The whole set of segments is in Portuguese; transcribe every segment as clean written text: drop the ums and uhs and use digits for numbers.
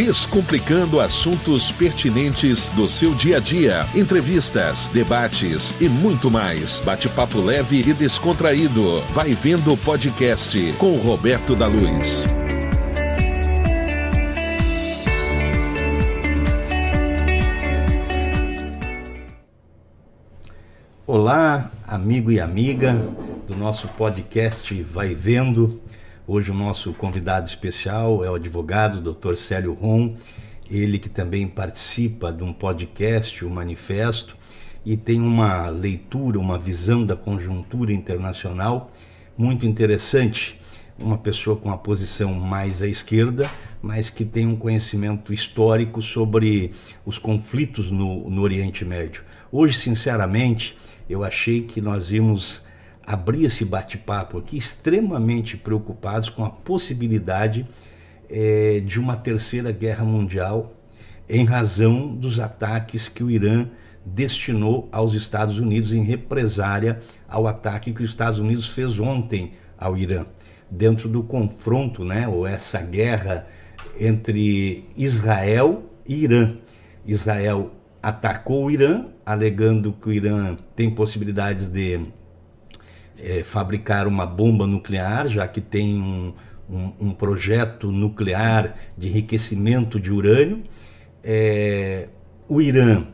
descomplicando assuntos pertinentes do seu dia a dia, entrevistas, debates e muito mais. Bate-papo leve e descontraído. Vai Vendo o podcast com Roberto da Luz. Olá, amigo e amiga do nosso podcast Vai Vendo. Hoje o nosso convidado especial é o advogado Dr. Célio Ron, ele que também participa de um podcast, o Manifesto, e tem uma leitura, uma visão da conjuntura internacional muito interessante. Uma pessoa com uma posição mais à esquerda, mas que tem um conhecimento histórico sobre os conflitos no Oriente Médio. Hoje, sinceramente, eu achei que nós íamos abrir esse bate-papo aqui extremamente preocupados com a possibilidade de uma terceira guerra mundial em razão dos ataques que o Irã destinou aos Estados Unidos em represália ao ataque que os Estados Unidos fez ontem ao Irã, dentro do confronto, ou essa guerra entre Israel e Irã. Israel atacou o Irã, alegando que o Irã tem possibilidades de fabricar uma bomba nuclear, já que tem um projeto nuclear de enriquecimento de urânio. O Irã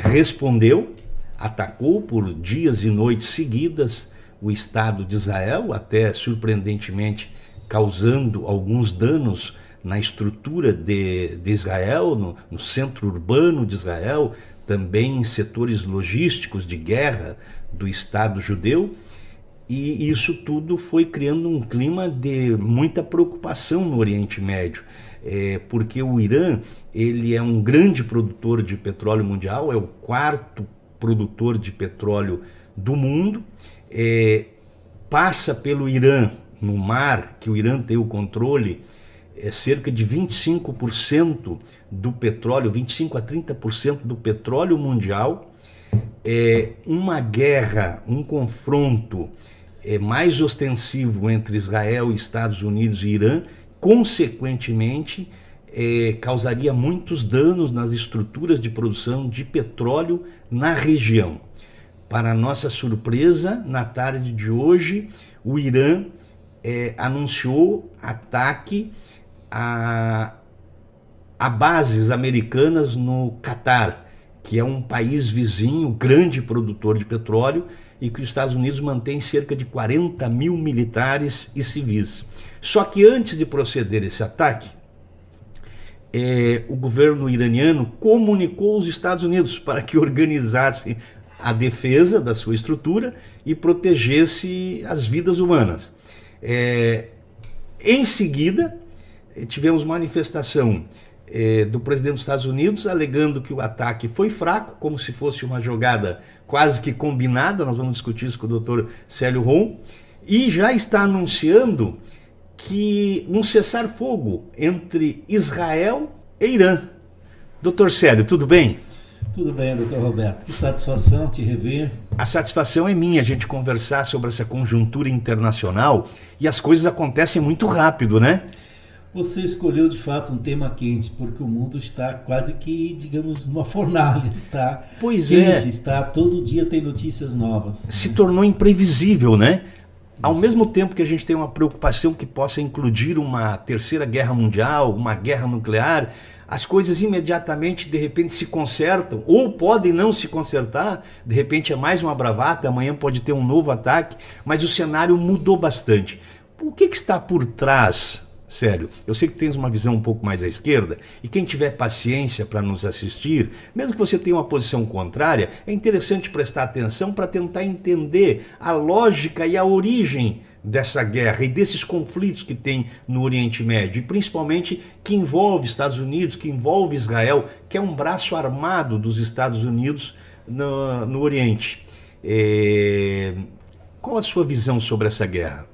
respondeu, atacou por dias e noites seguidas o Estado de Israel, até surpreendentemente causando alguns danos na estrutura de Israel, no centro urbano de Israel, também em setores logísticos de guerra do Estado judeu, e isso tudo foi criando um clima de muita preocupação no Oriente Médio, porque o Irã ele é um grande produtor de petróleo mundial, é o quarto produtor de petróleo do mundo, passa pelo Irã, no mar, que o Irã tem o controle, cerca de 25% do petróleo, 25 a 30% do petróleo mundial. Uma guerra, um confronto mais ostensivo entre Israel, Estados Unidos e Irã, consequentemente, causaria muitos danos nas estruturas de produção de petróleo na região. Para nossa surpresa, na tarde de hoje, o Irã anunciou ataque a bases americanas no Catar, que é um país vizinho, grande produtor de petróleo, e que os Estados Unidos mantém cerca de 40 mil militares e civis. Só que antes de proceder esse ataque, o governo iraniano comunicou aos Estados Unidos para que organizasse a defesa da sua estrutura e protegesse as vidas humanas. Em seguida, tivemos manifestação do presidente dos Estados Unidos alegando que o ataque foi fraco, como se fosse uma jogada quase que combinada. Nós vamos discutir isso com o Dr. Célio Ron, e já está anunciando que um cessar-fogo entre Israel e Irã. Dr. Célio, tudo bem? Tudo bem, doutor Roberto. Que satisfação te rever. A satisfação é minha, a gente conversar sobre essa conjuntura internacional, e as coisas acontecem muito rápido, né? Você escolheu de fato um tema quente, porque o mundo está quase que, digamos, numa fornalha. Está quente, está todo dia tem notícias novas. Se tornou imprevisível, né? Ao mesmo tempo que a gente tem uma preocupação que possa incluir uma terceira guerra mundial, uma guerra nuclear, as coisas imediatamente, de repente, se consertam, ou podem não se consertar. De repente é mais uma bravata, amanhã pode ter um novo ataque, mas o cenário mudou bastante. O que está por trás, Célio? Eu sei que tens uma visão um pouco mais à esquerda, e quem tiver paciência para nos assistir, mesmo que você tenha uma posição contrária, é interessante prestar atenção para tentar entender a lógica e a origem dessa guerra e desses conflitos que tem no Oriente Médio, e principalmente que envolve Estados Unidos, que envolve Israel, que é um braço armado dos Estados Unidos no Oriente. Qual a sua visão sobre essa guerra?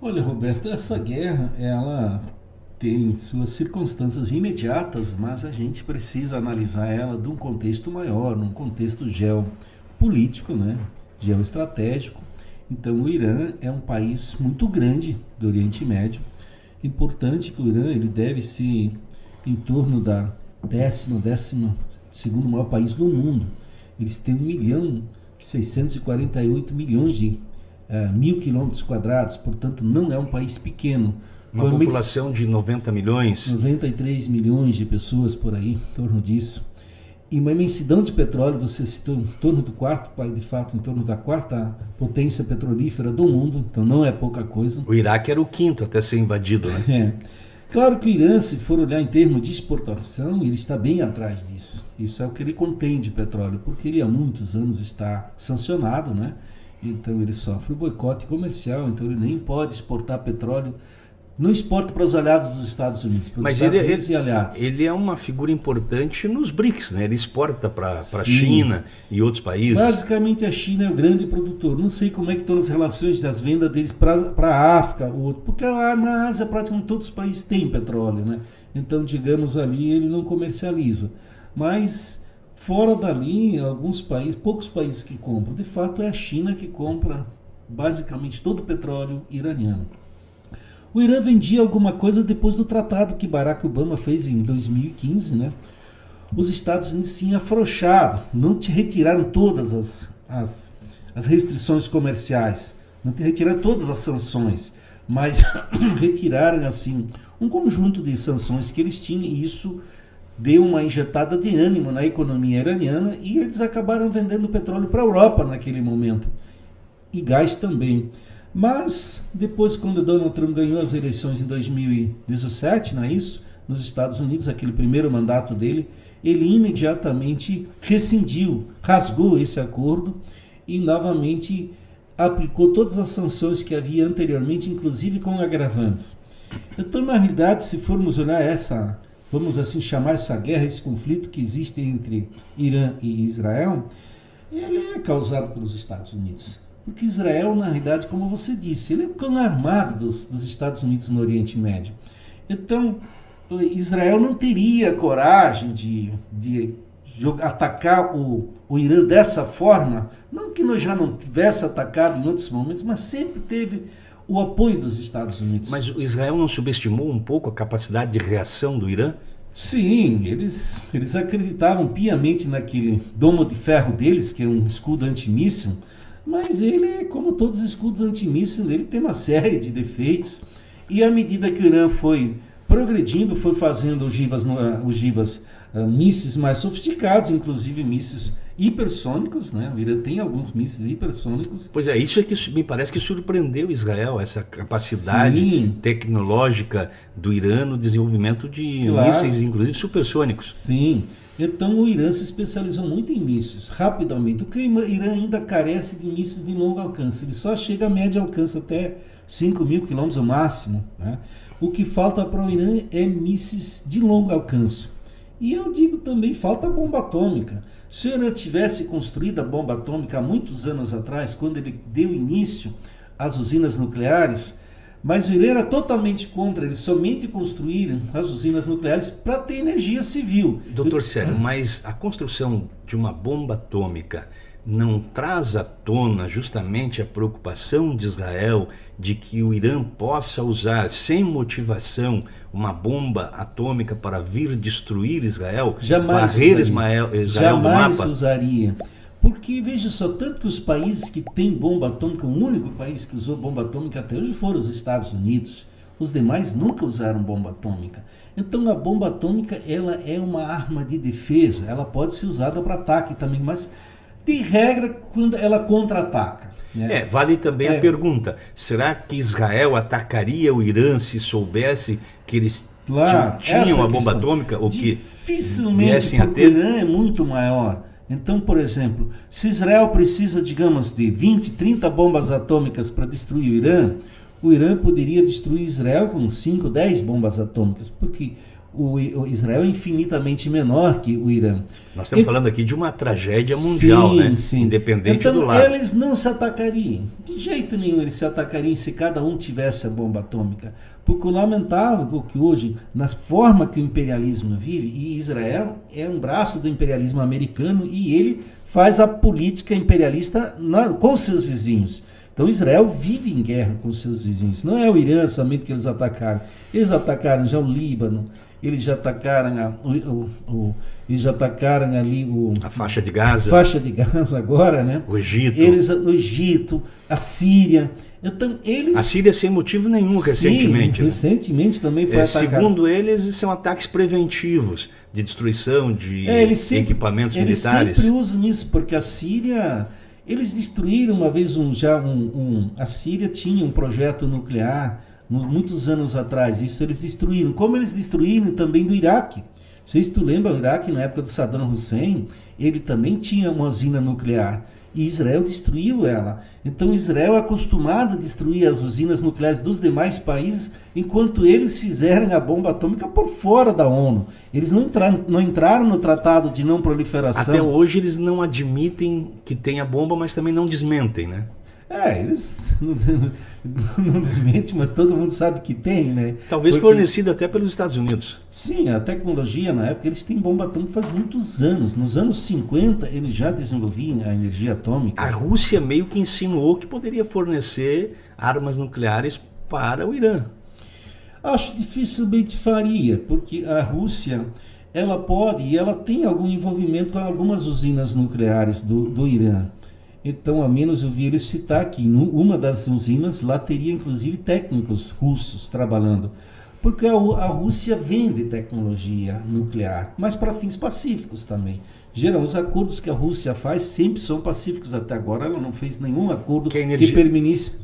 Olha, Roberto, essa guerra, ela tem suas circunstâncias imediatas, mas a gente precisa analisar ela de um contexto maior, num contexto geopolítico, geoestratégico. Então, o Irã é um país muito grande do Oriente Médio, Importante que o Irã ele deve ser em torno da décimo segundo maior país do mundo. Eles têm 1.648.000.000 de mil quilômetros quadrados, portanto não é um país pequeno. Uma população de 90 milhões. 93 milhões de pessoas por aí, em torno disso. E uma imensidão de petróleo, você citou em torno do quarto país, de fato, em torno da quarta potência petrolífera do mundo, então não é pouca coisa. O Iraque era o quinto até ser invadido, né? Claro que o Irã, se for olhar em termos de exportação, ele está bem atrás disso. Isso é o que ele contém de petróleo, porque ele há muitos anos está sancionado, né? Então ele sofre o boicote comercial, então ele nem pode exportar petróleo. Não exporta para os aliados dos Estados Unidos, para os Estados Unidos e aliados. Ele é uma figura importante nos BRICS, né? Ele exporta para a China e outros países. Basicamente a China é o grande produtor. Não sei como é que estão as relações das vendas deles para a África, porque lá na Ásia praticamente todos os países têm petróleo, né? Então, digamos ali, ele não comercializa. Mas fora dali, alguns países, poucos países que compram. De fato é a China que compra basicamente todo o petróleo iraniano. O Irã vendia alguma coisa depois do tratado que Barack Obama fez em 2015, né? Os Estados Unidos tinham afrouxado, não retiraram todas as restrições comerciais, não retiraram todas as sanções, mas retiraram assim um conjunto de sanções que eles tinham, e isso deu uma injetada de ânimo na economia iraniana, e eles acabaram vendendo petróleo para a Europa naquele momento, e gás também. Mas depois, quando Donald Trump ganhou as eleições em 2017, não é isso? Nos Estados Unidos, aquele primeiro mandato dele, ele imediatamente rescindiu, rasgou esse acordo e novamente aplicou todas as sanções que havia anteriormente, inclusive com agravantes. Então, na realidade, se formos olhar vamos assim chamar essa guerra, esse conflito que existe entre Irã e Israel, ele é causado pelos Estados Unidos. Porque Israel, na realidade, como você disse, ele é o cano armado dos Estados Unidos no Oriente Médio. Então, Israel não teria coragem de atacar o Irã dessa forma. Não que nós já não tivesse atacado em outros momentos, mas sempre teve o apoio dos Estados Unidos. Mas o Israel não subestimou um pouco a capacidade de reação do Irã? Sim, eles acreditavam piamente naquele domo de ferro deles, que é um escudo antimíssil. Mas ele, como todos os escudos antimísseis, ele tem uma série de defeitos. E à medida que o Irã foi progredindo, foi fazendo ogivas mísseis mais sofisticados, inclusive mísseis hipersônicos, né? O Irã tem alguns mísseis hipersônicos. Pois é, isso é que me parece que surpreendeu Israel, essa capacidade tecnológica do Irã no desenvolvimento de mísseis, inclusive supersônicos. Sim. Então o Irã se especializou muito em mísseis, rapidamente. Porque o Irã ainda carece de mísseis de longo alcance. Ele só chega a médio alcance, até 5.000 quilômetros no máximo, né? O que falta para o Irã é mísseis de longo alcance. E eu digo também, falta bomba atômica. Se o Irã tivesse construído a bomba atômica há muitos anos atrás, quando ele deu início às usinas nucleares, mas o Irã era totalmente contra, eles somente construíram as usinas nucleares para ter energia civil. Doutor Célio, mas a construção de uma bomba atômica não traz à tona justamente a preocupação de Israel de que o Irã possa usar, sem motivação, uma bomba atômica para vir destruir Israel? Varrer Israel do mapa? Jamais usaria. Porque, veja só, tanto que os países que têm bomba atômica, o único país que usou bomba atômica até hoje foram os Estados Unidos. Os demais nunca usaram bomba atômica. Então a bomba atômica, ela é uma arma de defesa, ela pode ser usada para ataque também, mas de regra quando ela contra-ataca. Né? Vale também a pergunta, será que Israel atacaria o Irã se soubesse que eles tinham a bomba atômica? Ou que dificilmente, porque o Irã é muito maior. Então, por exemplo, se Israel precisa, digamos, de 20, 30 bombas atômicas para destruir o Irã poderia destruir Israel com 5, 10 bombas atômicas, porque o Israel é infinitamente menor que o Irã. Nós estamos falando aqui de uma tragédia mundial, né? Sim. Independente do lado. Então, eles não se atacariam. De jeito nenhum eles se atacariam se cada um tivesse a bomba atômica. Porque o lamentável é que hoje, na forma que o imperialismo vive, e Israel é um braço do imperialismo americano, e ele faz a política imperialista com seus vizinhos. Então Israel vive em guerra com seus vizinhos. Não é o Irã somente que eles atacaram. Eles atacaram já o Líbano, eles já atacaram a faixa de Gaza. Faixa de Gaza agora, né? O Egito. O Egito, a Síria. Então, a Síria sem motivo nenhum recentemente. Sim, recentemente também foi atacada. Segundo eles, são ataques preventivos de destruição de equipamentos militares. Eles sempre usam isso, porque a Síria... Eles destruíram uma vez a Síria tinha um projeto nuclear muitos anos atrás. Isso eles destruíram. Como eles destruíram também do Iraque. Vocês tu lembram, o Iraque, na época do Saddam Hussein, ele também tinha uma usina nuclear. E Israel destruiu ela. Então Israel é acostumado a destruir as usinas nucleares dos demais países, enquanto eles fizeram a bomba atômica por fora da ONU. Eles não entraram no Tratado de Não Proliferação. Até hoje eles não admitem que tem a bomba, mas também não desmentem, né? Eles não desmentem, mas todo mundo sabe que tem, né? Talvez fornecida até pelos Estados Unidos. Sim, a tecnologia na época, eles têm bomba atômica faz muitos anos. Nos anos 50, eles já desenvolviam a energia atômica. A Rússia meio que insinuou que poderia fornecer armas nucleares para o Irã. Acho dificilmente faria, porque a Rússia, ela tem algum envolvimento com algumas usinas nucleares do Irã. Então, ao menos eu vi ele citar que uma das usinas lá teria inclusive técnicos russos trabalhando. Porque a Rússia vende tecnologia nuclear, mas para fins pacíficos também. Geralmente, os acordos que a Rússia faz sempre são pacíficos. Até agora ela não fez nenhum acordo que permitisse...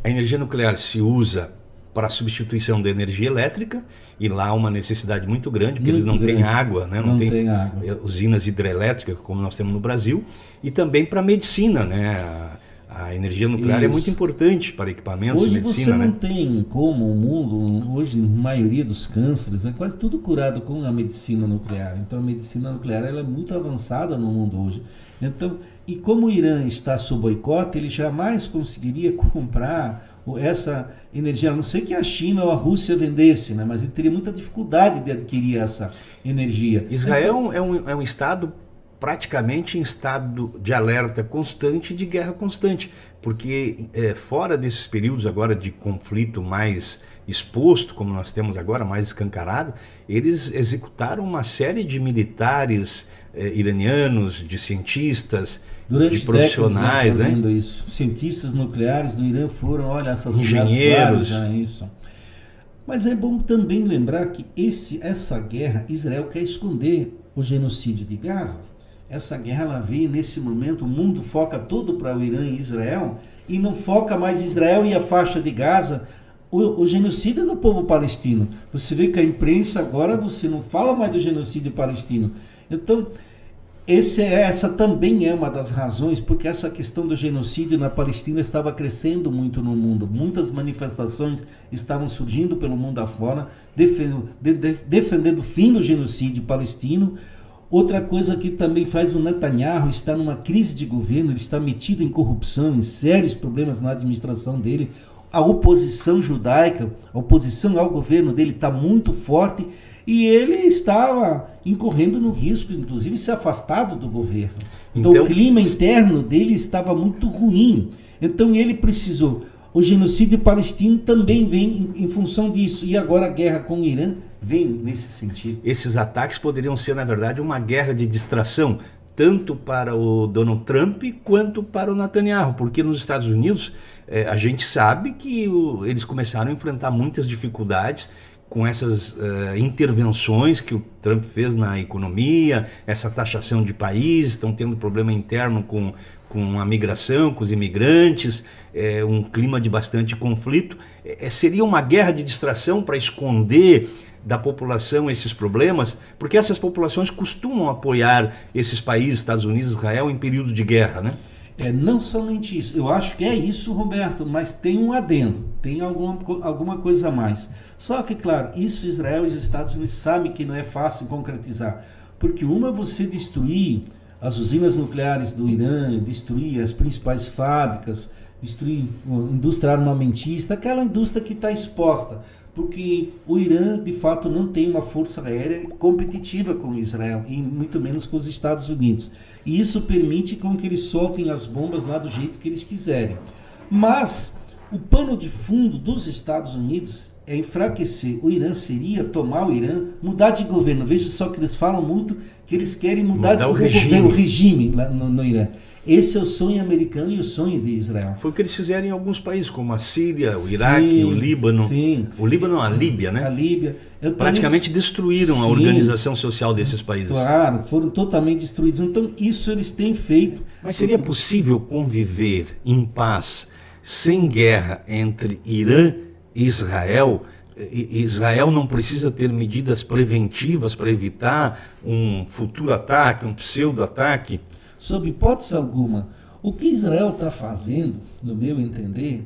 A energia nuclear se usa para a substituição da energia elétrica, e lá há uma necessidade muito grande, porque eles não têm água, né? Não tem água. Usinas hidrelétricas como nós temos no Brasil, e também para a medicina, né? A energia nuclear é muito importante para equipamentos de medicina. Hoje você não tem como o mundo, hoje a maioria dos cânceres, é quase tudo curado com a medicina nuclear. Então a medicina nuclear ela é muito avançada no mundo hoje. Então, e como o Irã está sob boicote, ele jamais conseguiria comprar essa energia, a não ser que a China ou a Rússia vendesse, né? Mas ele teria muita dificuldade de adquirir essa energia. Israel é um estado praticamente em estado de alerta constante, de guerra constante, porque fora desses períodos agora de conflito mais exposto, como nós temos agora, mais escancarado, eles executaram uma série de militares iranianos, de cientistas, durante de profissionais, fazendo né? Isso. Cientistas nucleares do Irã foram, essas engenheiros, isso. Mas é bom também lembrar que essa guerra, Israel quer esconder o genocídio de Gaza. Essa guerra ela veio nesse momento, o mundo foca todo para o Irã e Israel, e não foca mais Israel e a faixa de Gaza, o genocídio do povo palestino. Você vê que a imprensa agora você não fala mais do genocídio palestino. Então, essa também é uma das razões porque essa questão do genocídio na Palestina estava crescendo muito no mundo. Muitas manifestações estavam surgindo pelo mundo afora, defendendo o fim do genocídio palestino. Outra coisa que também faz o Netanyahu estar numa crise de governo, ele está metido em corrupção, em sérios problemas na administração dele. A oposição judaica, a oposição ao governo dele está muito forte e ele estava incorrendo no risco, inclusive, de ser afastado do governo. Então o clima interno dele estava muito ruim. Então ele precisou. O genocídio palestino também vem em função disso. E agora a guerra com o Irã vem nesse sentido. Esses ataques poderiam ser, na verdade, uma guerra de distração, tanto para o Donald Trump quanto para o Netanyahu, porque nos Estados Unidos a gente sabe que eles começaram a enfrentar muitas dificuldades com essas intervenções que o Trump fez na economia, essa taxação de países, estão tendo problema interno com a migração, com os imigrantes, um clima de bastante conflito. Seria uma guerra de distração para esconder da população esses problemas, porque essas populações costumam apoiar esses países, Estados Unidos, Israel, em período de guerra, né? Não somente isso, eu acho que é isso, Roberto, mas tem um adendo, tem alguma coisa a mais. Só que, claro, isso Israel e os Estados Unidos sabem que não é fácil concretizar, porque uma é você destruir as usinas nucleares do Irã, destruir as principais fábricas, destruir a indústria armamentista, aquela indústria que está exposta, porque o Irã, de fato, não tem uma força aérea competitiva com Israel, e muito menos com os Estados Unidos. E isso permite com que eles soltem as bombas lá do jeito que eles quiserem. Mas o pano de fundo dos Estados Unidos é enfraquecer o Irã, seria tomar o Irã, mudar de governo. Veja só que eles falam muito que eles querem mudar o regime lá no Irã. Esse é o sonho americano e o sonho de Israel. Foi o que eles fizeram em alguns países, como a Síria, o Iraque, o Líbano. Sim. O Líbano, a Líbia, né? A Líbia. Praticamente destruíram a organização social desses países. Claro, foram totalmente destruídos. Então, isso eles têm feito. Mas seria possível conviver em paz, sem guerra, entre Irã e Israel? Israel não precisa ter medidas preventivas para evitar um futuro ataque, um pseudo-ataque? Sob hipótese alguma, o que Israel está fazendo, no meu entender,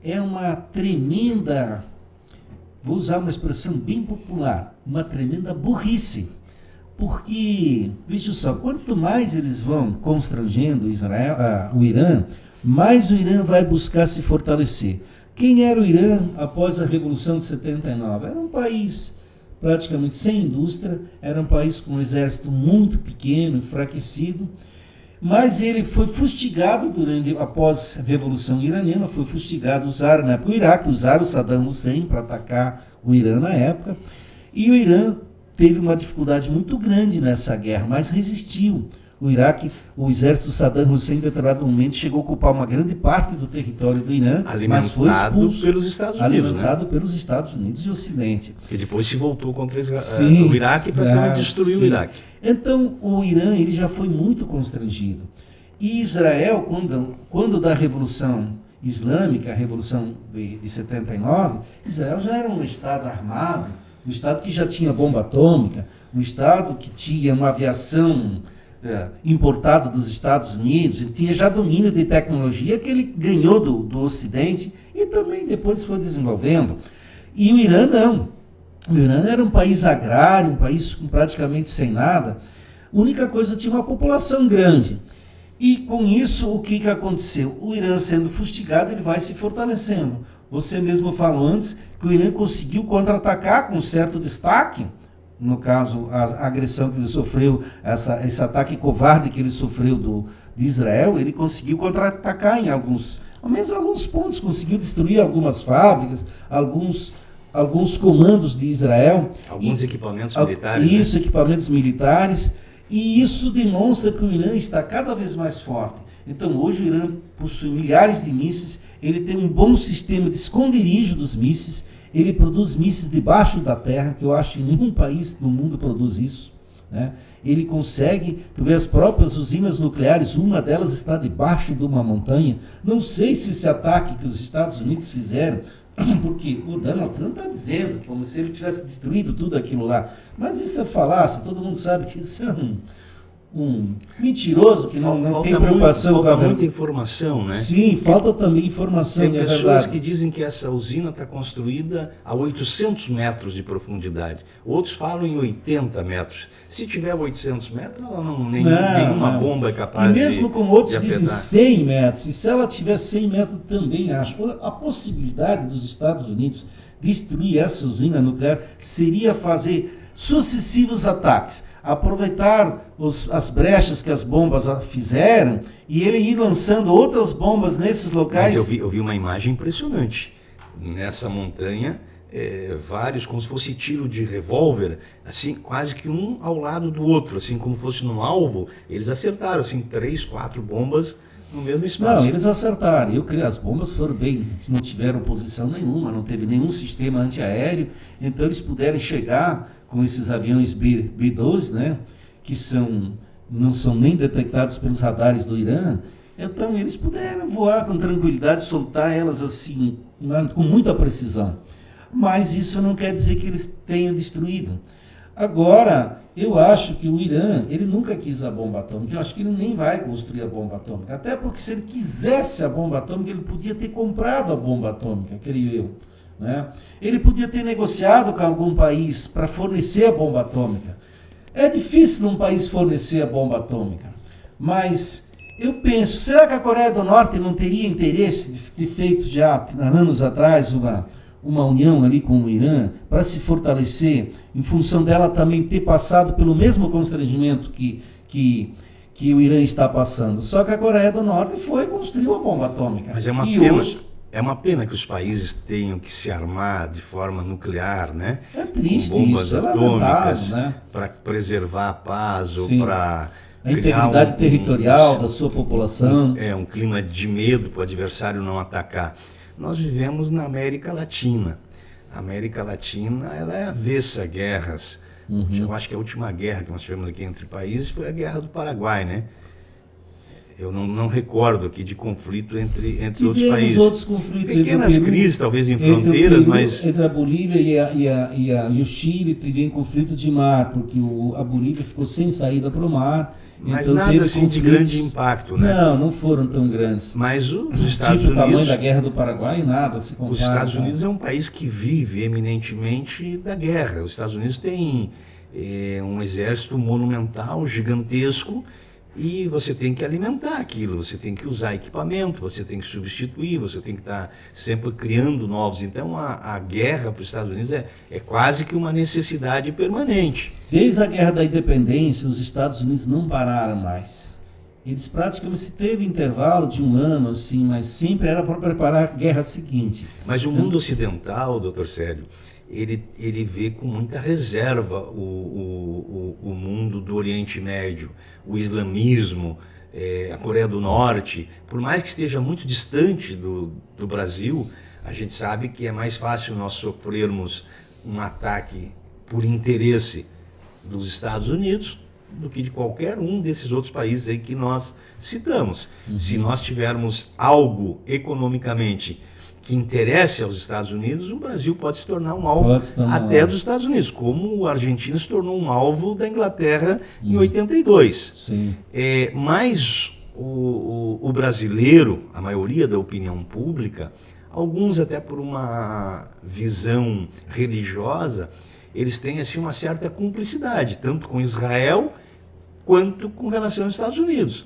é uma tremenda, vou usar uma expressão bem popular, uma tremenda burrice. Porque, veja só, quanto mais eles vão constrangendo o Irã, mais o Irã vai buscar se fortalecer. Quem era o Irã após a Revolução de 79? Era um país praticamente sem indústria, era um país com um exército muito pequeno, enfraquecido, mas ele foi fustigado após a Revolução Iraniana, foi fustigado, usaram na época o Iraque, usaram o Saddam Hussein para atacar o Irã na época, e o Irã teve uma dificuldade muito grande nessa guerra, mas resistiu. O Iraque, o exército Saddam Hussein, em determinado momento, chegou a ocupar uma grande parte do território do Irã, mas foi expulso, pelos Estados Unidos, alimentado pelos Estados Unidos e o Ocidente. E depois se voltou contra o Iraque e praticamente destruiu o Iraque. Então, o Irã ele já foi muito constrangido. E Israel, quando da Revolução Islâmica, a Revolução de 79, Israel já era um Estado armado, um Estado que já tinha bomba atômica, um Estado que tinha uma aviação importada dos Estados Unidos, ele tinha já domínio de tecnologia que ele ganhou do Ocidente e também depois foi desenvolvendo. E o Irã não. O Irã era um país agrário, um país praticamente sem nada. A única coisa, tinha uma população grande. E com isso, o que aconteceu? O Irã sendo fustigado, ele vai se fortalecendo. Você mesmo falou antes que o Irã conseguiu contra-atacar com certo destaque. No caso, a agressão que ele sofreu, esse ataque covarde que ele sofreu de Israel, ele conseguiu contra-atacar em alguns pontos, conseguiu destruir algumas fábricas, alguns comandos de Israel. Alguns equipamentos militares. Isso, né? Equipamentos militares. E isso demonstra que o Irã está cada vez mais forte. Então, hoje o Irã possui milhares de mísseis, ele tem um bom sistema de esconderijo dos mísseis, ele produz mísseis debaixo da terra, que eu acho que nenhum país no mundo produz isso. Né? Ele consegue, tu vê as próprias usinas nucleares, uma delas está debaixo de uma montanha. Não sei se esse ataque que os Estados Unidos fizeram, porque o Donald Trump está dizendo como se ele tivesse destruído tudo aquilo lá. Mas isso é falácia, todo mundo sabe que isso é um mentiroso que não tem preocupação com a muita informação, né? Sim, falta também informação. Tem pessoas que dizem que essa usina está construída a 800 metros de profundidade. Outros falam em 80 metros. Se tiver 800 metros, nenhuma bomba é capaz de... E mesmo como outros dizem 100 metros, e se ela tiver 100 metros, também acho. A possibilidade dos Estados Unidos destruir essa usina nuclear seria fazer sucessivos ataques. Aproveitar as brechas que as bombas fizeram e ele ir lançando outras bombas nesses locais. Mas eu vi uma imagem impressionante. Nessa montanha, vários, como se fosse tiro de revólver, assim, quase que um ao lado do outro, assim, como fosse num alvo. Eles acertaram, assim, 3, 4 bombas no mesmo espaço. Não, eles acertaram. As bombas foram bem, não tiveram posição nenhuma, não teve nenhum sistema antiaéreo, então eles puderam chegar com esses aviões B-12, né, que não são nem detectados pelos radares do Irã. Então eles puderam voar com tranquilidade, soltar elas assim, com muita precisão. Mas isso não quer dizer que eles tenham destruído. Agora, eu acho que o Irã, ele nunca quis a bomba atômica, eu acho que ele nem vai construir a bomba atômica. Até porque se ele quisesse a bomba atômica, ele podia ter comprado a bomba atômica, creio eu. Né? Ele podia ter negociado com algum país para fornecer a bomba atômica. É difícil um país fornecer a bomba atômica, mas eu penso, será que a Coreia do Norte não teria interesse de ter feito já anos atrás uma união ali com o Irã para se fortalecer, em função dela também ter passado pelo mesmo constrangimento que que o Irã está passando. Só que a Coreia do Norte foi e construiu a bomba atômica. Mas é uma e pena. Hoje, é uma pena que os países tenham que se armar de forma nuclear, né? é triste com bombas isso, é atômicas, lamentável, né? para preservar a paz ou Sim. para A integridade territorial da sua população. Um clima de medo para o adversário não atacar. Nós vivemos na América Latina. A América Latina, ela é avessa a guerras. Eu acho que a última guerra que nós tivemos aqui entre países foi a Guerra do Paraguai, né? Eu não recordo aqui de conflito entre outros países. Outros conflitos pequenas entre o Peru, crises, talvez em fronteiras, Peru, mas... Entre a Bolívia e o Chile teve conflito de mar, porque a Bolívia ficou sem saída para o mar. Mas então nada assim de grande impacto, né? Não foram tão grandes. Mas os Estados Tipo o tamanho Unidos... da Guerra do Paraguai, nada se compara. Os Estados Unidos é um país que vive eminentemente da guerra. Os Estados Unidos tem um exército monumental, gigantesco, e você tem que alimentar aquilo, você tem que usar equipamento, você tem que substituir, você tem que estar sempre criando novos. Então a guerra para os Estados Unidos é quase que uma necessidade permanente. Desde a Guerra da Independência, os Estados Unidos não pararam mais. Eles praticamente teve intervalo de 1 ano, assim, mas sempre era para preparar a guerra seguinte. Mas o mundo ocidental, doutor Célio, ele vê com muita reserva o mundo do Oriente Médio, o islamismo, a Coreia do Norte. Por mais que esteja muito distante do Brasil, a gente sabe que é mais fácil nós sofrermos um ataque por interesse dos Estados Unidos do que de qualquer um desses outros países aí que nós citamos. Se nós tivermos algo economicamente que interesse aos Estados Unidos, o Brasil pode se tornar um alvo até dos Estados Unidos, como a Argentina se tornou um alvo da Inglaterra em 82. Sim. Mas o brasileiro, a maioria da opinião pública, alguns até por uma visão religiosa, eles têm assim uma certa cumplicidade, tanto com Israel quanto com relação aos Estados Unidos.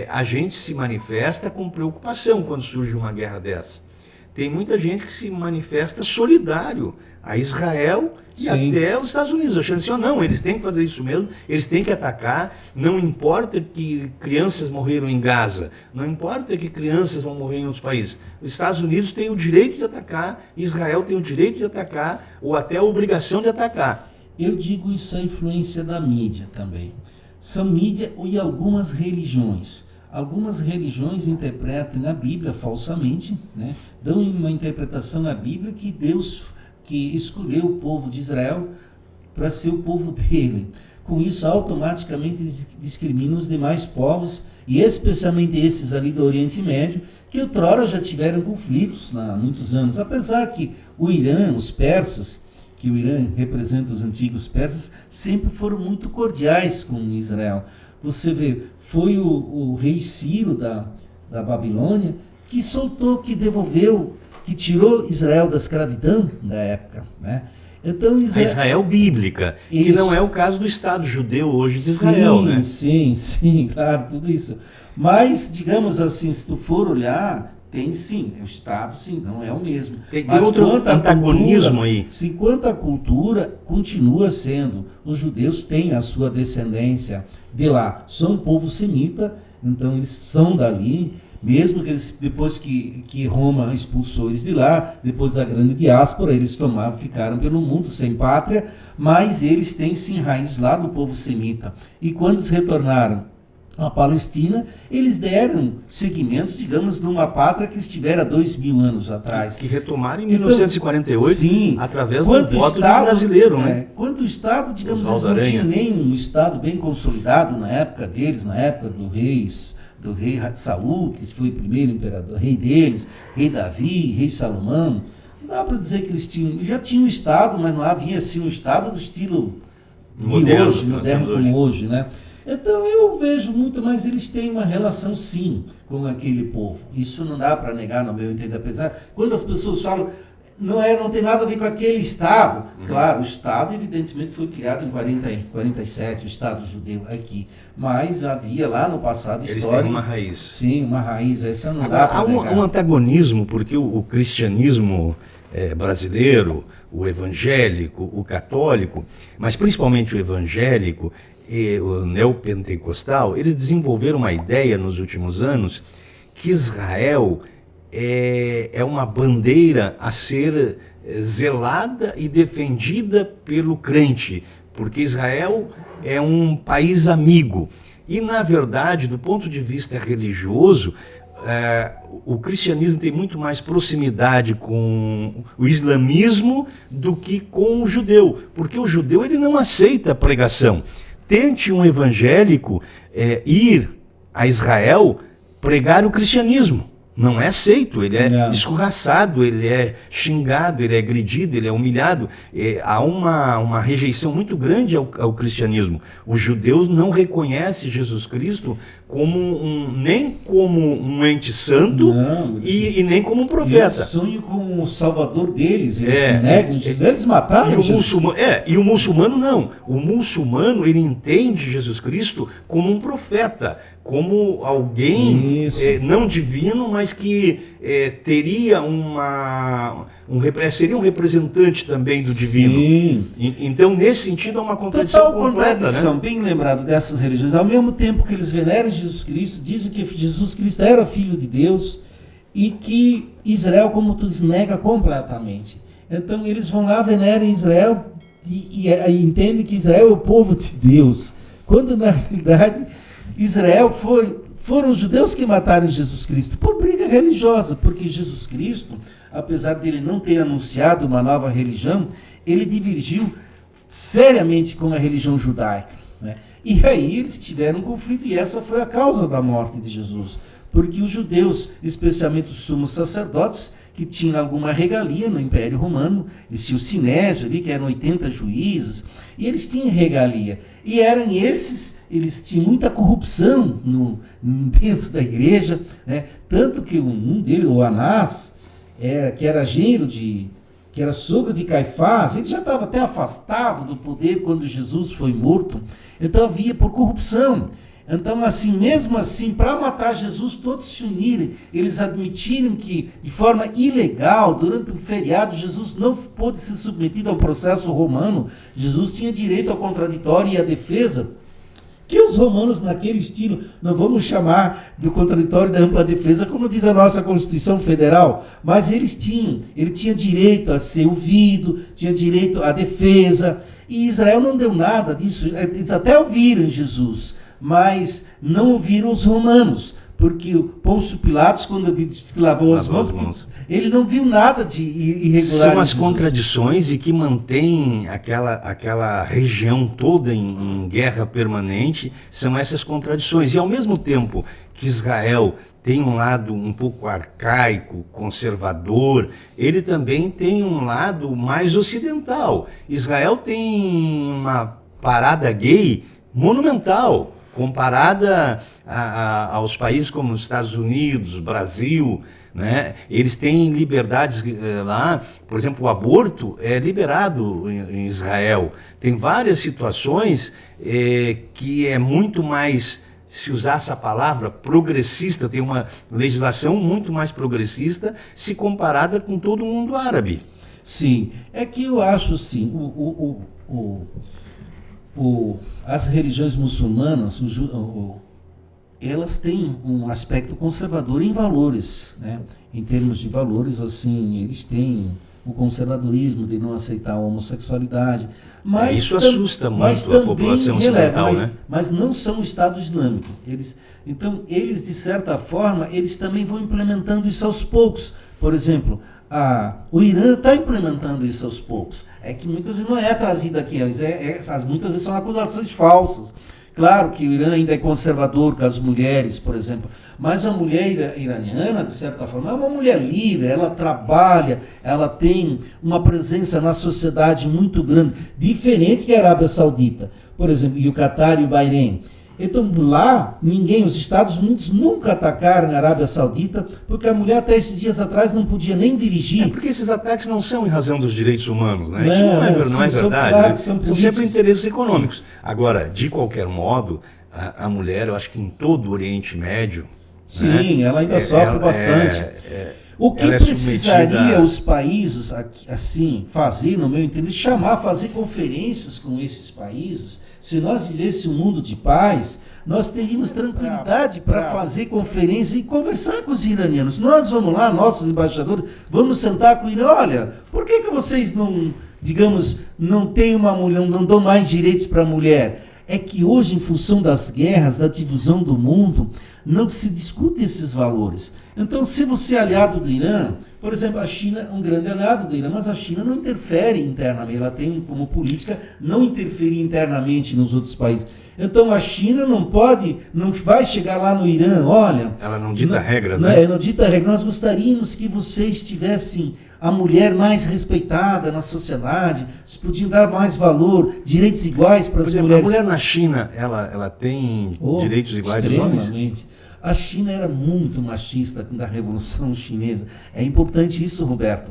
A gente se manifesta com preocupação quando surge uma guerra dessa. Tem muita gente que se manifesta solidário a Israel e até os Estados Unidos, achando assim, não, eles têm que fazer isso mesmo, eles têm que atacar, não importa que crianças morreram em Gaza, não importa que crianças vão morrer em outros países. Os Estados Unidos têm o direito de atacar, Israel tem o direito de atacar, ou até a obrigação de atacar. Eu digo isso a influência da mídia também. São mídia e algumas religiões. Algumas religiões interpretam a Bíblia falsamente, né? Dão uma interpretação à Bíblia que Deus que escolheu o povo de Israel para ser o povo dele. Com isso, automaticamente discriminam os demais povos, e especialmente esses ali do Oriente Médio, que outrora já tiveram conflitos há muitos anos. Apesar que o Irã, os persas, que o Irã representa os antigos persas, sempre foram muito cordiais com Israel. Você vê, foi o rei Ciro da Babilônia que soltou, que devolveu, que tirou Israel da escravidão da época, né? Então, a Israel bíblica, isso. Que não é o caso do Estado judeu hoje de Israel, né? Sim, claro, tudo isso. Mas, digamos assim, se tu for olhar, tem sim, o Estado sim, não é o mesmo. Tem outro antagonismo cultura, aí. Se quanto a cultura continua sendo, os judeus têm a sua descendência de lá, são um povo semita, então eles são dali, mesmo que eles, depois que Roma expulsou eles de lá, depois da grande diáspora, eles ficaram pelo mundo sem pátria, mas eles têm sim raízes lá do povo semita. E quando eles retornaram à Palestina, eles deram seguimento, digamos, numa pátria que estivera 2000 anos atrás. Que retomaram em 1948, sim, através do voto do brasileiro, né? Quanto o Estado, digamos, eles não tinham nem um Estado bem consolidado na época deles, na época do rei Saul, que foi o primeiro imperador, rei deles, rei Davi, rei Salomão. Não dá para dizer que eles já tinham um Estado, mas não havia assim um Estado do estilo moderno como hoje, né? Então eu vejo muito, mas eles têm uma relação sim com aquele povo. Isso não dá para negar, no meu entender. Apesar, quando as pessoas falam, não tem nada a ver com aquele Estado. Claro, o Estado evidentemente foi criado em 47, o Estado judeu aqui. Mas havia lá no passado histórico... Eles têm uma raiz. Sim, uma raiz. Essa não Agora, dá para negar. Há um antagonismo, porque o cristianismo brasileiro, o evangélico, o católico, mas principalmente o evangélico, o neopentecostal, eles desenvolveram uma ideia nos últimos anos que Israel é uma bandeira a ser zelada e defendida pelo crente, porque Israel é um país amigo. E, na verdade, do ponto de vista religioso, o cristianismo tem muito mais proximidade com o islamismo do que com o judeu, porque o judeu ele não aceita a pregação. Tente um evangélico ir a Israel pregar o cristianismo. Não é aceito, ele é escorraçado, ele é xingado, ele é agredido, ele é humilhado. Há uma rejeição muito grande ao cristianismo. Os judeus não reconhecem Jesus Cristo nem como um ente santo e nem como um profeta. Eles sonham com o salvador deles, eles negam, eles mataram Jesus. E o muçulmano não. O muçulmano ele entende Jesus Cristo como um profeta, como alguém não divino, mas que teria seria um representante também do divino. Então, nesse sentido, é uma contradição completa. Né? Bem lembrado dessas religiões. Ao mesmo tempo que eles veneram Jesus Cristo, dizem que Jesus Cristo era filho de Deus e que Israel, como tu diz, nega completamente. Então, eles vão lá, veneram Israel e entendem que Israel é o povo de Deus, quando, na realidade, Israel foram os judeus que mataram Jesus Cristo por briga religiosa, porque Jesus Cristo, apesar dele não ter anunciado uma nova religião, ele divergiu seriamente com a religião judaica, né? E aí eles tiveram um conflito, e essa foi a causa da morte de Jesus, porque os judeus, especialmente os sumos sacerdotes, que tinham alguma regalia no Império Romano, eles tinham o Sinésio ali, que eram 80 juízes, e eles tinham regalia, e eram eles tinham muita corrupção dentro da igreja, né? Tanto que um deles, o Anás, que era genro que era sogro de Caifás, ele já estava até afastado do poder quando Jesus foi morto, então havia por corrupção. Então, assim, mesmo assim, para matar Jesus, todos se unirem, eles admitiram que, de forma ilegal, durante um feriado, Jesus não pôde ser submetido a um processo romano. Jesus tinha direito ao contraditório e à defesa, que os romanos, naquele estilo, não vamos chamar do contraditório da ampla defesa, como diz a nossa Constituição Federal, mas ele tinha direito a ser ouvido, tinha direito à defesa, e Israel não deu nada disso. Eles até ouviram Jesus, mas não ouviram os romanos, porque o Pôncio Pilatos, quando ele disse que lavou as mãos, ele não viu nada de irregular. São as contradições e que mantêm aquela região toda em guerra permanente, são essas contradições. E ao mesmo tempo que Israel tem um lado um pouco arcaico, conservador, ele também tem um lado mais ocidental. Israel tem uma parada gay monumental, comparada aos países como os Estados Unidos, Brasil, né? Eles têm liberdades lá, por exemplo, o aborto é liberado em Israel. Tem várias situações que é muito mais, se usar essa palavra, progressista, tem uma legislação muito mais progressista se comparada com todo o mundo árabe. Sim, é que eu acho sim, as religiões muçulmanas, elas têm um aspecto conservador em valores, né? Em termos de valores, assim, eles têm o conservadorismo de não aceitar a homossexualidade. Mas isso assusta muito a população ocidental, né? Mas não são o Estado Islâmico. Então, eles, de certa forma, eles também vão implementando isso aos poucos. Por exemplo, o Irã está implementando isso aos poucos. É que muitas vezes não é trazido aqui, muitas vezes são acusações falsas. Claro que o Irã ainda é conservador com as mulheres, por exemplo, mas a mulher iraniana, de certa forma, é uma mulher livre, ela trabalha, ela tem uma presença na sociedade muito grande, diferente que a Arábia Saudita, por exemplo, e o Catar e o Bahrein. Então lá, os Estados Unidos nunca atacaram a Arábia Saudita, porque a mulher até esses dias atrás não podia nem dirigir. Porque esses ataques não são em razão dos direitos humanos, né? Isso não é verdade, claro, né? São sempre interesses econômicos. Sim. Agora, de qualquer modo, a mulher, eu acho que em todo o Oriente Médio... Sim, né? Ela ainda sofre bastante. O que precisaria os países, assim, fazer, no meu entender, fazer conferências com esses países, Se nós vivêssemos um mundo de paz, nós teríamos tranquilidade para fazer conferência e conversar com os iranianos. Nós vamos lá, nossos embaixadores, vamos sentar com o Irã. Olha, por que vocês não, digamos, não têm uma mulher, não dão mais direitos para a mulher? É que hoje, em função das guerras, da divisão do mundo, não se discute esses valores. Então, se você é aliado do Irã, por exemplo, a China é um grande aliado do Irã, mas a China não interfere internamente, ela tem como política não interferir internamente nos outros países. Então a China não vai chegar lá no Irã, olha... Ela não dita regras, né? Não dita regras. Nós gostaríamos que vocês tivessem a mulher mais respeitada na sociedade, vocês podiam dar mais valor, direitos iguais para as mulheres. A mulher na China, ela tem direitos iguais aos homens? Extremamente. A China era muito machista da Revolução Chinesa. É importante isso, Roberto.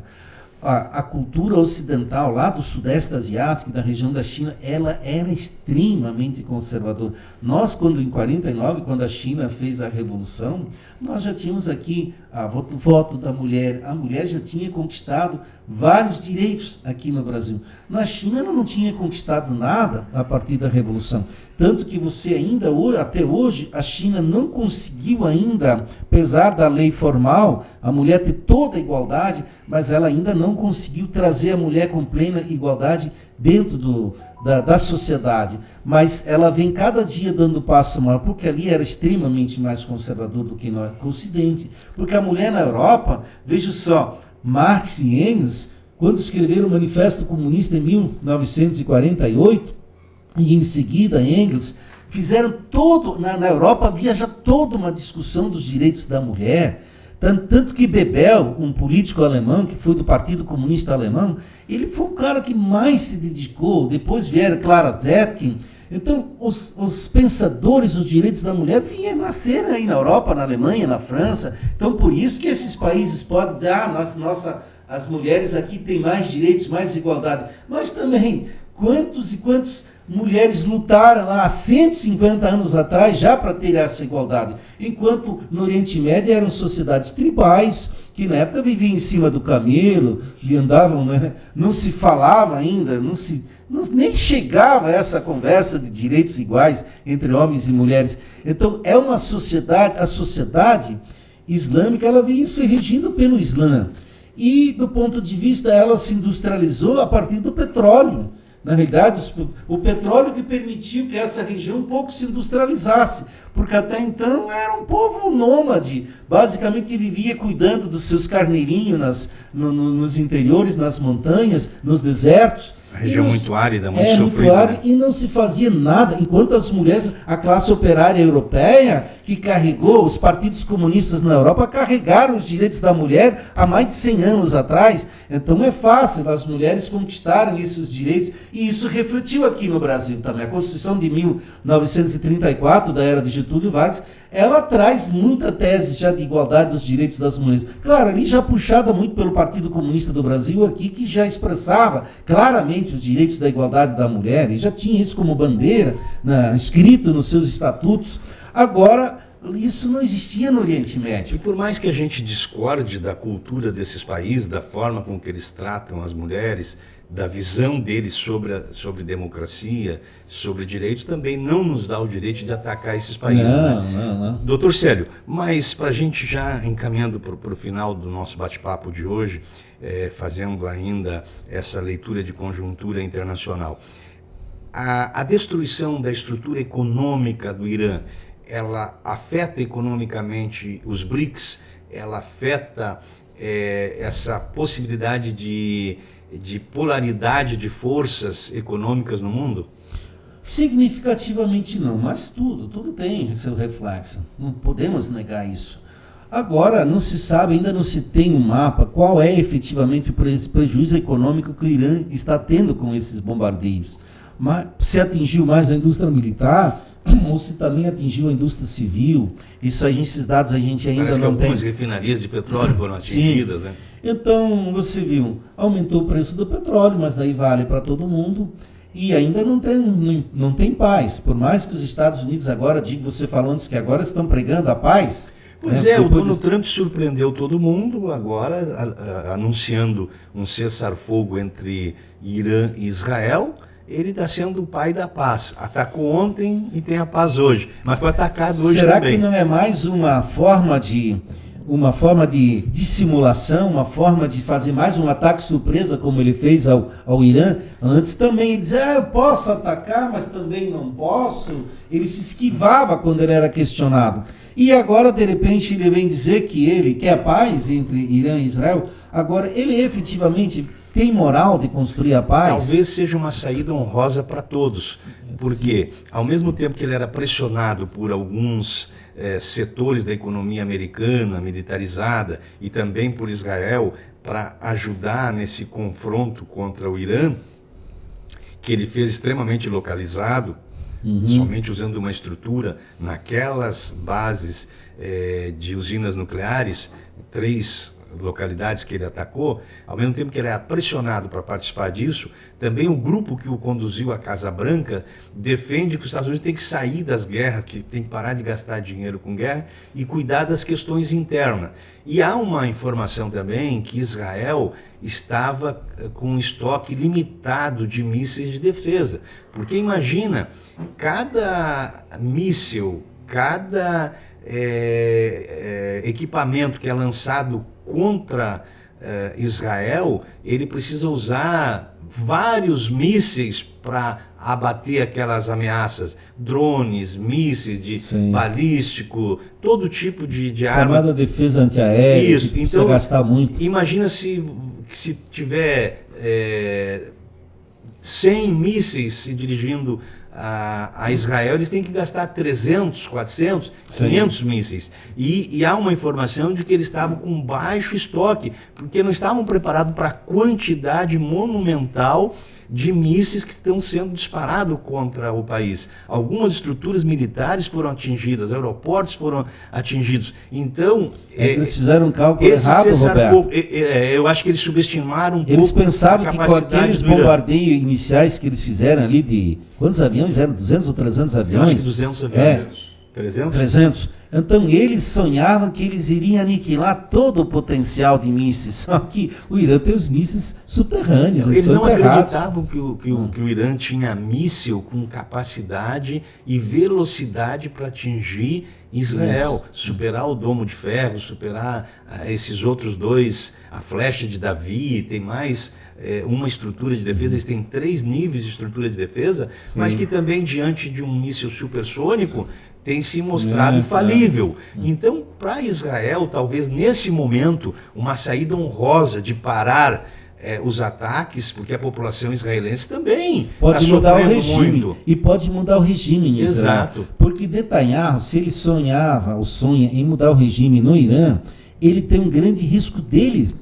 A cultura ocidental lá do Sudeste Asiático, da região da China, ela era extremamente conservadora. Nós, em 49, quando a China fez a Revolução, nós já tínhamos aqui o voto da mulher. A mulher já tinha conquistado vários direitos aqui no Brasil. Na China ela não tinha conquistado nada a partir da Revolução. Tanto que você ainda, até hoje, a China não conseguiu ainda, apesar da lei formal, a mulher ter toda a igualdade, mas ela ainda não conseguiu trazer a mulher com plena igualdade dentro da sociedade. Mas ela vem cada dia dando passo maior, porque ali era extremamente mais conservador do que nós, com o Ocidente. Porque a mulher na Europa, veja só, Marx e Engels, quando escreveram o Manifesto Comunista em 1948, e em seguida Engels, fizeram na Europa havia já toda uma discussão dos direitos da mulher, tanto que Bebel, um político alemão, que foi do Partido Comunista Alemão, ele foi o cara que mais se dedicou, depois vieram Clara Zetkin. Então, os pensadores dos direitos da mulher vinham nascer aí na Europa, na Alemanha, na França. Então, por isso que esses países podem dizer, as mulheres aqui têm mais direitos, mais igualdade. Mas também, quantos e quantos mulheres lutaram lá há 150 anos atrás já para ter essa igualdade, enquanto no Oriente Médio eram sociedades tribais, que na época viviam em cima do camelo, e andavam, né? Não se falava ainda, nem chegava a essa conversa de direitos iguais entre homens e mulheres. Então é uma sociedade, a sociedade islâmica, ela veio se regindo pelo Islã, e do ponto de vista, ela se industrializou a partir do petróleo. Na realidade, o petróleo que permitiu que essa região um pouco se industrializasse, porque até então era um povo nômade, basicamente que vivia cuidando dos seus carneirinhos nos interiores, nas montanhas, nos desertos. A região muito árida, muito sofrida. Muito árida, e não se fazia nada, enquanto as mulheres, a classe operária europeia, que carregou, os partidos comunistas na Europa carregaram os direitos da mulher há mais de 100 anos atrás. Então é fácil, as mulheres conquistarem esses direitos, e isso refletiu aqui no Brasil também. A Constituição de 1934, da era de Getúlio Vargas, ela traz muita tese já de igualdade dos direitos das mulheres. Claro, ali já puxada muito pelo Partido Comunista do Brasil aqui, que já expressava claramente os direitos da igualdade da mulher, e já tinha isso como bandeira, escrito nos seus estatutos. Agora, isso não existia no Oriente Médio. E por mais que a gente discorde da cultura desses países, da forma com que eles tratam as mulheres, da visão deles sobre democracia, sobre direitos, também não nos dá o direito de atacar esses países. Não. Doutor Célio, mas para a gente já encaminhando para o final do nosso bate-papo de hoje, fazendo ainda essa leitura de conjuntura internacional, a destruição da estrutura econômica do Irã, ela afeta economicamente os BRICS, ela afeta essa possibilidade de polaridade de forças econômicas no mundo? Significativamente não, mas tudo tem seu reflexo. Não podemos negar isso. Agora, não se sabe, ainda não se tem um mapa, qual é efetivamente o prejuízo econômico que o Irã está tendo com esses bombardeios. Mas se atingiu mais a indústria militar, ou se também atingiu a indústria civil, esses dados a gente ainda Parece não que tem. Algumas refinarias de petróleo foram atingidas, Sim. Né? Então, você viu, aumentou o preço do petróleo, mas daí vale para todo mundo, e ainda não tem paz. Por mais que os Estados Unidos agora, você falou antes que agora estão pregando a paz. Pois o Donald Trump surpreendeu todo mundo agora, anunciando um cessar-fogo entre Irã e Israel. ele está sendo o pai da paz. Atacou ontem e tem a paz hoje, mas foi atacado hoje Será também. Será que não é mais uma forma de dissimulação, uma forma de fazer mais um ataque surpresa, como ele fez ao Irã? Antes também ele dizia, eu posso atacar, mas também não posso. Ele se esquivava quando ele era questionado. E agora, de repente, ele vem dizer que ele quer paz entre Irã e Israel. Agora, ele efetivamente tem moral de construir a paz? Talvez seja uma saída honrosa para todos, porque ao mesmo tempo que ele era pressionado por alguns setores da economia americana, militarizada, e também por Israel, para ajudar nesse confronto contra o Irã, que ele fez extremamente localizado, somente usando uma estrutura naquelas bases de usinas nucleares, 3 localidades que ele atacou, ao mesmo tempo que ele era pressionado para participar disso, também o grupo que o conduziu à Casa Branca defende que os Estados Unidos têm que sair das guerras, que tem que parar de gastar dinheiro com guerra e cuidar das questões internas. E há uma informação também que Israel estava com um estoque limitado de mísseis de defesa, porque imagina, cada míssil, cada equipamento que é lançado contra Israel, ele precisa usar vários mísseis para abater aquelas ameaças, drones, mísseis de balístico, todo tipo de arma. Chamada defesa antiaérea, isso, que precisa gastar muito. Imagina se tiver 100 mísseis se dirigindo a Israel, eles têm que gastar 300, 400, 500 mísseis. E há uma informação de que eles estavam com baixo estoque, porque não estavam preparados para a quantidade monumental de mísseis que estão sendo disparados contra o país. Algumas estruturas militares foram atingidas, aeroportos foram atingidos. Então... eles fizeram um cálculo errado, Roberto. Eu acho que eles subestimaram eles pouco pensaram a que com capacidade aqueles bombardeios iniciais que eles fizeram ali de... Quantos aviões eram? 200 ou 300 aviões? Eu acho que 200 aviões. 300. Então eles sonhavam que eles iriam aniquilar todo o potencial de mísseis. Só que o Irã tem os mísseis subterrâneos. Eles não acreditavam que o Irã tinha míssil com capacidade e velocidade para atingir Israel, superar o Domo de Ferro, superar esses outros dois, a Flecha de Davi, tem mais uma estrutura de defesa, eles têm 3 níveis de estrutura de defesa, mas que também diante de um míssil supersônico tem se mostrado falível. Então, para Israel, talvez nesse momento, uma saída honrosa de parar os ataques, porque a população israelense também pode mudar o regime muito. E pode mudar o regime em Israel. Exato. Porque Netanyahu, se ele sonha em mudar o regime no Irã, ele tem um grande risco dele,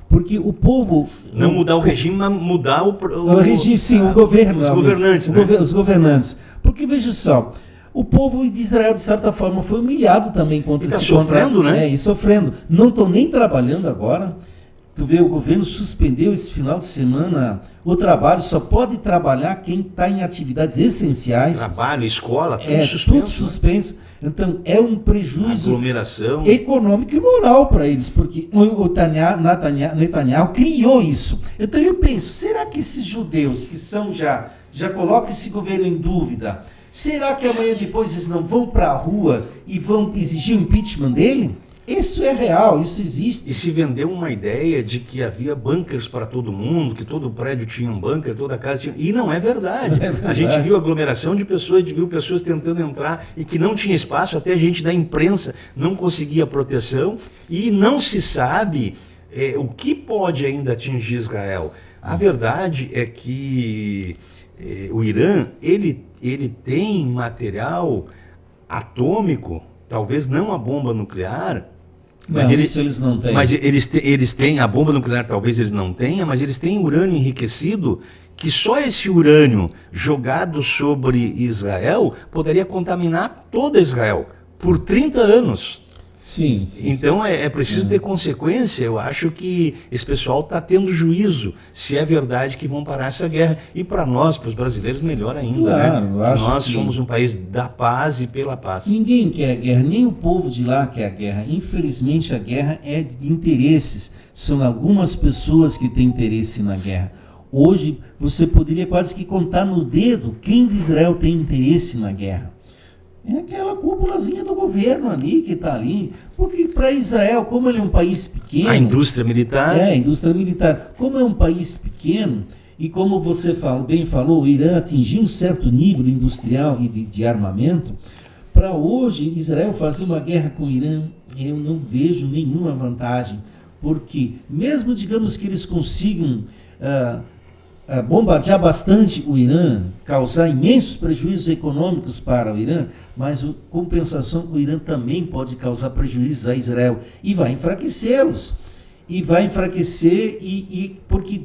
porque o povo... Não mudar o regime, mas mudar o regime, sim, o governo. Os governantes, né? Os governantes. Porque, veja só, o povo de Israel, de certa forma, foi humilhado também contra esse sofrendo, contrato. né? E sofrendo. Não estão nem trabalhando agora. Tu vê, o governo suspendeu esse final de semana o trabalho, só pode trabalhar quem está em atividades essenciais. Trabalho, escola, tudo suspenso. Tudo suspenso. Então, é um prejuízo aglomeração econômico e moral para eles, porque o Netanyahu criou isso. Então, eu penso, será que esses judeus que são já colocam esse governo em dúvida, será que amanhã depois eles não vão para a rua e vão exigir o impeachment dele? Isso é real, isso existe. E se vendeu uma ideia de que havia bunkers para todo mundo, que todo prédio tinha um bunker, toda casa tinha... E não é verdade. A gente viu aglomeração de pessoas, viu pessoas tentando entrar e que não tinha espaço, até a gente da imprensa não conseguia proteção, e não se sabe o que pode ainda atingir Israel. A verdade é que o Irã, ele tem material atômico, talvez não a bomba nuclear, mas não, isso eles não têm. Mas eles têm, a bomba nuclear talvez eles não tenham, mas eles têm urânio enriquecido, que só esse urânio jogado sobre Israel poderia contaminar toda Israel por 30 anos. Sim. Então é preciso ter consequência. Eu acho que esse pessoal está tendo juízo, se é verdade que vão parar essa guerra. E para nós, para os brasileiros, melhor ainda, claro, né? Nós somos um país da paz e pela paz. Ninguém quer a guerra, nem o povo de lá quer a guerra. Infelizmente, a guerra é de interesses. São algumas pessoas que têm interesse na guerra. Hoje você poderia quase que contar no dedo quem de Israel tem interesse na guerra. É aquela cúpulazinha do governo ali que está ali. Porque para Israel, como ele é um país pequeno... A indústria militar... a indústria militar. Como é um país pequeno, e como você bem falou, o Irã atingiu um certo nível industrial e de armamento, para hoje Israel fazer uma guerra com o Irã, eu não vejo nenhuma vantagem. Porque mesmo, digamos, que eles consigam bombardear bastante o Irã, causar imensos prejuízos econômicos para o Irã, mas a compensação, o Irã também pode causar prejuízos a Israel e vai enfraquecê-los. E vai enfraquecer, porque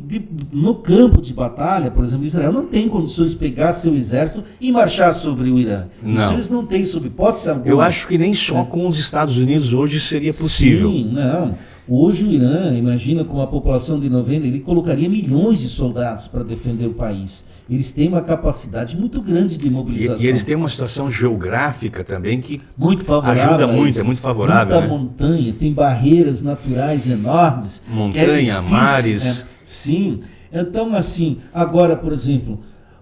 no campo de batalha, por exemplo, Israel não tem condições de pegar seu exército e marchar sobre o Irã. Não. Isso eles não têm sob hipótese alguma. Eu acho que nem só com os Estados Unidos hoje seria possível. Sim, não. Hoje o Irã, imagina, com a população de 90, ele colocaria milhões de soldados para defender o país. Eles têm uma capacidade muito grande de mobilização. E eles têm uma situação geográfica também que muito favorável, ajuda muito, é muito favorável. Muita montanha, tem barreiras naturais enormes. Montanha, mares. Sim. Então, assim, agora, por exemplo,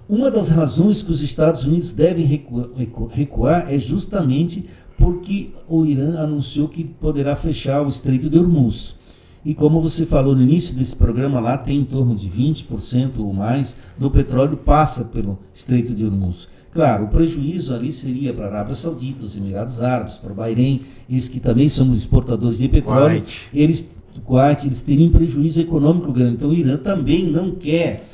uma das razões que os Estados Unidos devem recuar é justamente porque o Irã anunciou que poderá fechar o Estreito de Hormuz. E como você falou no início desse programa, lá tem em torno de 20% ou mais do petróleo passa pelo Estreito de Hormuz. Claro, o prejuízo ali seria para a Arábia Saudita, os Emirados Árabes, para o Bahrein, eles que também são exportadores de petróleo, Kuwait, eles teriam prejuízo econômico grande. Então o Irã também não quer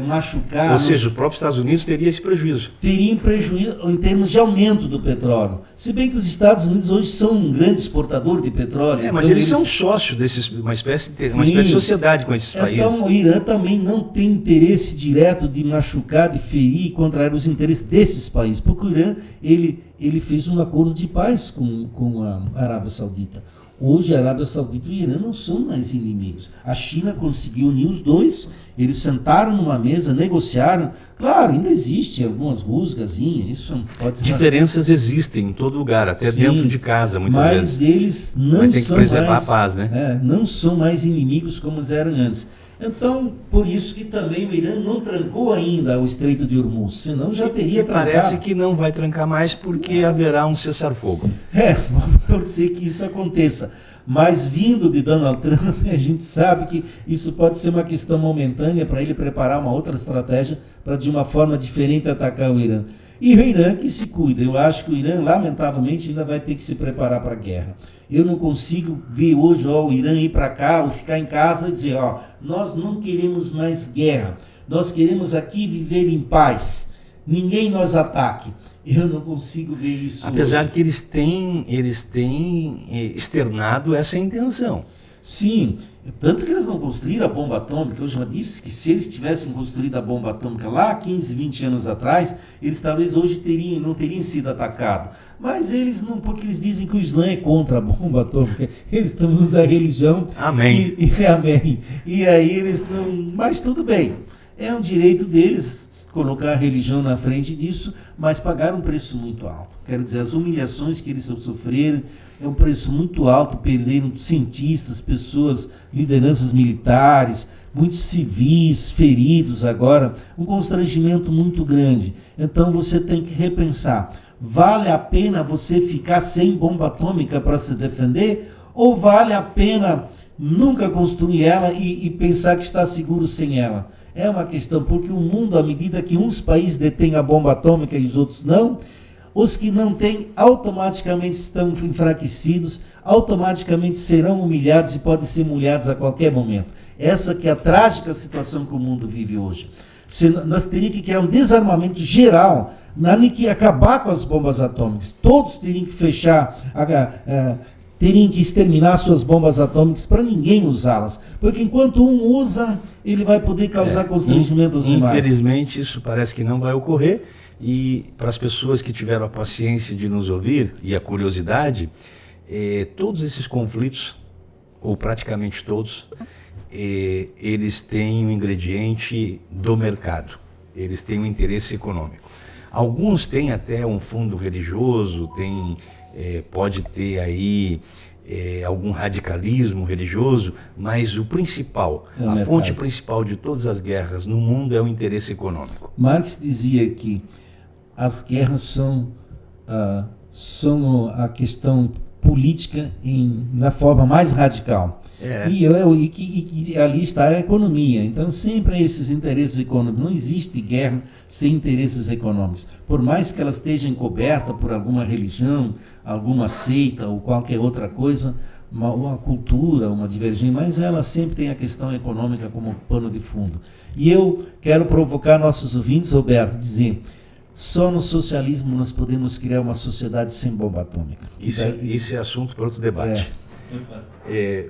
machucar... Ou seja, os próprios Estados Unidos teriam esse prejuízo. Teriam prejuízo em termos de aumento do petróleo. Se bem que os Estados Unidos hoje são um grande exportador de petróleo. Mas então eles são sócios desses, uma espécie de sociedade com esses países. Então o Irã também não tem interesse direto de machucar, de ferir e contrariar os interesses desses países. Porque o Irã ele fez um acordo de paz com a Arábia Saudita. Hoje a Arábia Saudita e o Irã não são mais inimigos. A China conseguiu unir os dois, eles sentaram numa mesa, negociaram. Claro, ainda existe algumas rusgazinhas, isso pode ser... Diferenças existem em todo lugar, até Sim, dentro de casa, muitas vezes. Mas eles não tem que são preservar mais, a paz, né? Não são mais inimigos como eles eram antes. Então, por isso que também o Irã não trancou ainda o Estreito de Hormuz, senão já teria trancado. Parece que não vai trancar mais porque haverá um cessar-fogo. Vamos torcer que isso aconteça. Mas vindo de Donald Trump, a gente sabe que isso pode ser uma questão momentânea para ele preparar uma outra estratégia para de uma forma diferente atacar o Irã. E o Irã que se cuida. Eu acho que o Irã, lamentavelmente, ainda vai ter que se preparar para a guerra. Eu não consigo ver hoje o Irã ir para cá ou ficar em casa e dizer, nós não queremos mais guerra. Nós queremos aqui viver em paz. Ninguém nos ataque. Eu não consigo ver isso. Apesar hoje. que eles têm externado essa intenção. Sim, tanto que eles não construíram a bomba atômica. Eu já disse que se eles tivessem construído a bomba atômica lá 15, 20 anos atrás, eles talvez hoje não teriam sido atacados. Mas eles não, porque eles dizem que o Islã é contra a bomba atômica. Eles estão usando a religião. Amém. Amém. E aí eles não... Mas tudo bem, é um direito deles colocar a religião na frente disso, mas pagaram um preço muito alto. Quero dizer, as humilhações que eles sofreram é um preço muito alto, perderam cientistas, pessoas, lideranças militares, muitos civis feridos agora, um constrangimento muito grande. Então você tem que repensar, vale a pena você ficar sem bomba atômica para se defender, ou vale a pena nunca construir ela e pensar que está seguro sem ela? É uma questão, porque o mundo, à medida que uns países detêm a bomba atômica e os outros não, os que não têm automaticamente estão enfraquecidos, automaticamente serão humilhados e podem ser humilhados a qualquer momento. Essa que é a trágica situação que o mundo vive hoje. Nós teríamos que criar um desarmamento geral, que acabar com as bombas atômicas. Todos teriam que fechar... teriam que exterminar suas bombas atômicas para ninguém usá-las. Porque enquanto um usa, ele vai poder causar constrangimento aos demais. Infelizmente, isso parece que não vai ocorrer. E para as pessoas que tiveram a paciência de nos ouvir e a curiosidade, todos esses conflitos, ou praticamente todos, eles têm um ingrediente do mercado. Eles têm um interesse econômico. Alguns têm até um fundo religioso, pode ter aí algum radicalismo religioso, mas o principal, a fonte principal de todas as guerras no mundo é o interesse econômico. Marx dizia que as guerras são a questão política na forma mais radical. E que ali está a economia. Então, sempre esses interesses econômicos. Não existe guerra sem interesses econômicos. Por mais que ela esteja encoberta por alguma religião, alguma seita ou qualquer outra coisa, uma cultura, uma divergência, mas ela sempre tem a questão econômica como pano de fundo. E eu quero provocar nossos ouvintes, Roberto, dizer: só no socialismo nós podemos criar uma sociedade sem bomba atômica. Isso é assunto para outro debate.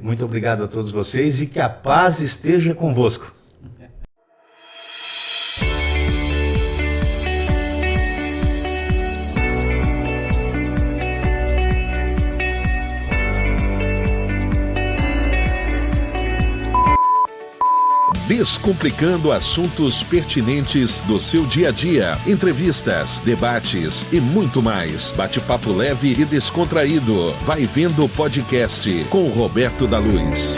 Muito obrigado a todos vocês e que a paz esteja convosco. Descomplicando assuntos pertinentes do seu dia a dia, entrevistas, debates e muito mais. Bate-papo leve e descontraído. Vai Vendo Podcast com Roberto da Luz.